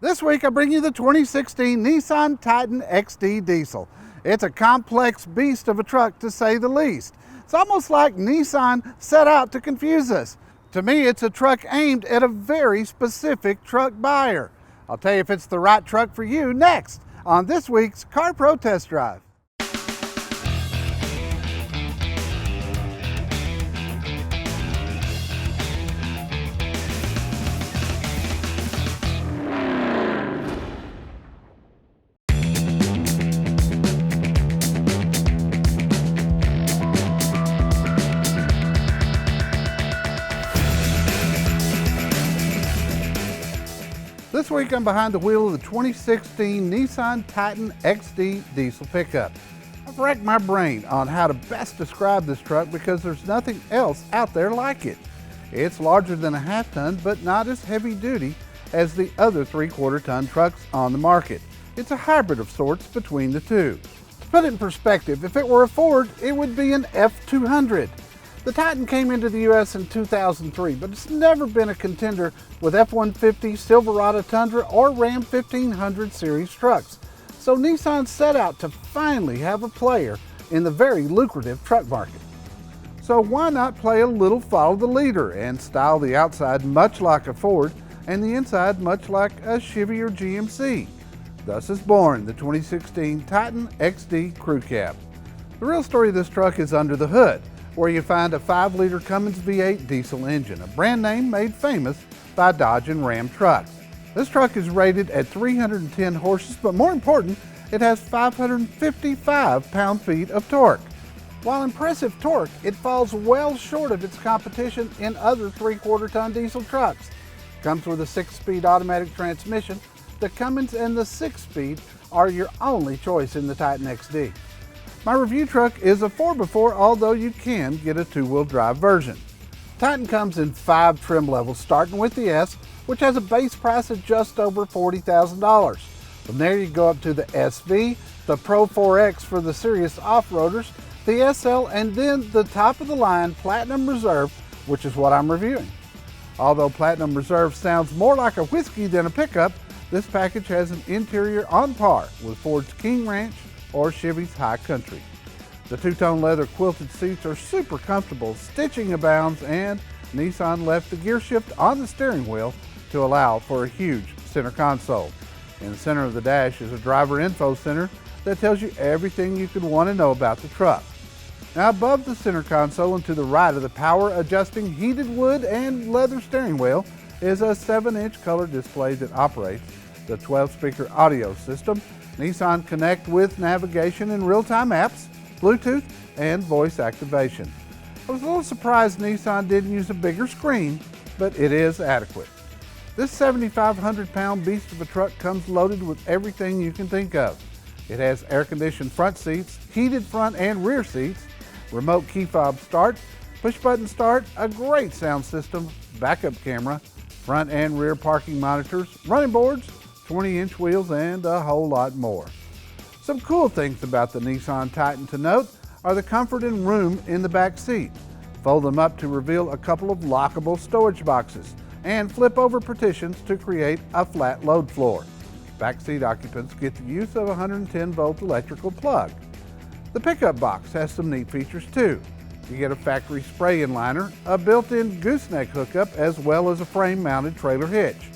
This week I bring you the 2016 Nissan Titan XD Diesel. It's a complex beast of a truck to say the least. It's almost like Nissan set out to confuse us. To me, it's a truck aimed at a very specific truck buyer. I'll tell you if it's the right truck for you next on this week's Car Pro Test Drive. This week I'm behind the wheel of the 2016 Nissan Titan XD diesel pickup. I've racked my brain on how to best describe this truck because there's nothing else out there like it. It's larger than a half ton, but not as heavy duty as the other 3/4 ton trucks on the market. It's a hybrid of sorts between the two. To put it in perspective, if it were a Ford, it would be an F200. The Titan came into the U.S. in 2003, but it's never been a contender with F-150, Silverado Tundra, or Ram 1500 series trucks. So Nissan set out to finally have a player in the very lucrative truck market. So why not play a little follow the leader and style the outside much like a Ford and the inside much like a Chevy or GMC? Thus is born the 2016 Titan XD Crew Cab. The real story of this truck is under the hood, where you find a 5-liter Cummins V8 diesel engine, a brand name made famous by Dodge and Ram trucks. This truck is rated at 310 horses, but more important, it has 555 pound-feet of torque. While impressive torque, it falls well short of its competition in other 3/4 ton diesel trucks. Comes with a 6-speed automatic transmission. The Cummins and the 6-speed are your only choice in the Titan XD. My review truck is a 4x4, although you can get a 2-wheel drive version. Titan comes in 5 trim levels, starting with the S, which has a base price of just over $40,000. From there you go up to the SV, the Pro 4X for the serious off-roaders, the SL, and then the top of the line Platinum Reserve, which is what I'm reviewing. Although Platinum Reserve sounds more like a whiskey than a pickup, this package has an interior on par with Ford's King Ranch or Chevy's High Country. The 2-tone leather quilted seats are super comfortable, stitching abounds, and Nissan left the gear shift on the steering wheel to allow for a huge center console. In the center of the dash is a driver info center that tells you everything you could want to know about the truck. Now above the center console and to the right of the power adjusting heated wood and leather steering wheel is a 7-inch color display that operates the 12-speaker audio system, Nissan Connect with navigation and real-time apps, Bluetooth, and voice activation. I was a little surprised Nissan didn't use a bigger screen, but it is adequate. This 7,500 pound beast of a truck comes loaded with everything you can think of. It has air-conditioned front seats, heated front and rear seats, remote key fob start, push-button start, a great sound system, backup camera, front and rear parking monitors, running boards, 20-inch wheels, and a whole lot more. Some cool things about the Nissan Titan to note are the comfort and room in the back seat. Fold them up to reveal a couple of lockable storage boxes and flip over partitions to create a flat load floor. Back seat occupants get the use of a 110-volt electrical plug. The pickup box has some neat features too. You get a factory spray inliner, a built-in gooseneck hookup, as well as a frame-mounted trailer hitch.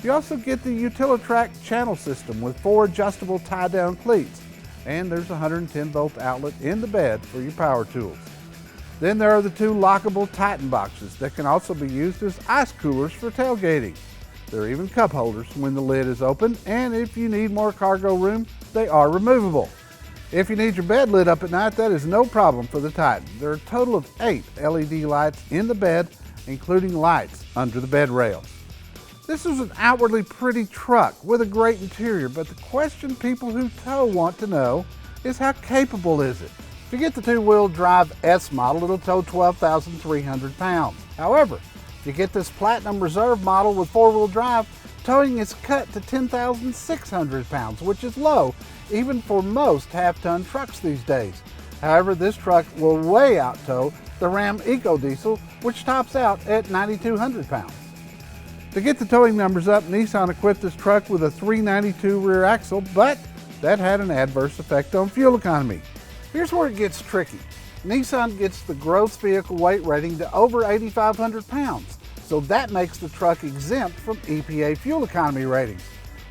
You also get the Utilitrack channel system with 4 adjustable tie-down cleats, and there's a 110-volt outlet in the bed for your power tools. Then there are the 2 lockable Titan boxes that can also be used as ice coolers for tailgating. There are even cup holders when the lid is open, and if you need more cargo room, they are removable. If you need your bed lit up at night, that is no problem for the Titan. There are a total of 8 LED lights in the bed, including lights under the bed rails. This is an outwardly pretty truck with a great interior, but the question people who tow want to know is how capable is it? If you get the 2-wheel drive S model, it'll tow 12,300 pounds. However, if you get this Platinum Reserve model with 4-wheel drive, towing is cut to 10,600 pounds, which is low even for most half-ton trucks these days. However, this truck will way out-tow the Ram EcoDiesel, which tops out at 9,200 pounds. To get the towing numbers up, Nissan equipped this truck with a 392 rear axle, but that had an adverse effect on fuel economy. Here's where it gets tricky. Nissan gets the gross vehicle weight rating to over 8,500 pounds, so that makes the truck exempt from EPA fuel economy ratings.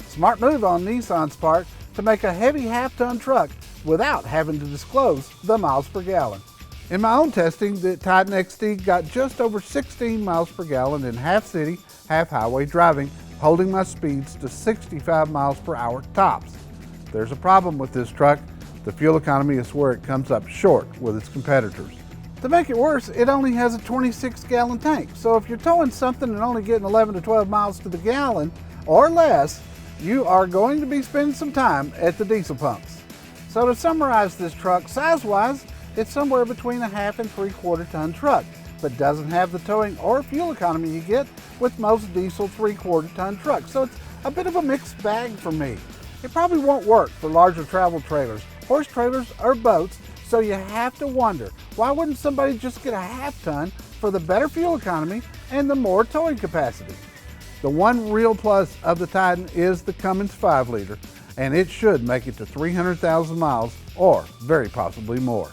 Smart move on Nissan's part to make a heavy half-ton truck without having to disclose the miles per gallon. In my own testing, the Titan XD got just over 16 miles per gallon in half city, half highway driving, holding my speeds to 65 miles per hour tops. There's a problem with this truck. The fuel economy is where it comes up short with its competitors. To make it worse, it only has a 26-gallon tank. So if you're towing something and only getting 11 to 12 miles to the gallon or less, you are going to be spending some time at the diesel pumps. So to summarize this truck, size-wise, it's somewhere between a half and 3/4 ton truck, but doesn't have the towing or fuel economy you get with most diesel 3/4 ton trucks. So it's a bit of a mixed bag for me. It probably won't work for larger travel trailers, horse trailers, or boats, so you have to wonder, why wouldn't somebody just get a half ton for the better fuel economy and the more towing capacity? The one real plus of the Titan is the Cummins 5-liter, and it should make it to 300,000 miles or very possibly more.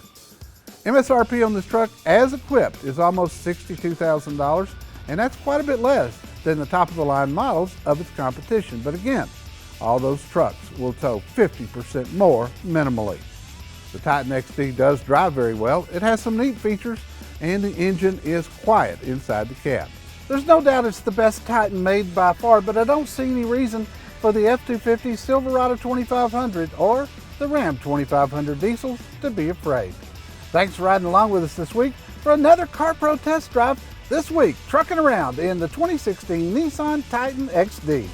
MSRP on this truck, as equipped, is almost $62,000, and that's quite a bit less than the top-of-the-line models of its competition. But again, all those trucks will tow 50% more minimally. The Titan XD does drive very well. It has some neat features, and the engine is quiet inside the cab. There's no doubt it's the best Titan made by far, but I don't see any reason for the F-250 Silverado 2500 or the Ram 2500 diesels to be afraid. Thanks for riding along with us this week for another CarPro test drive. This week, trucking around in the 2016 Nissan Titan XD.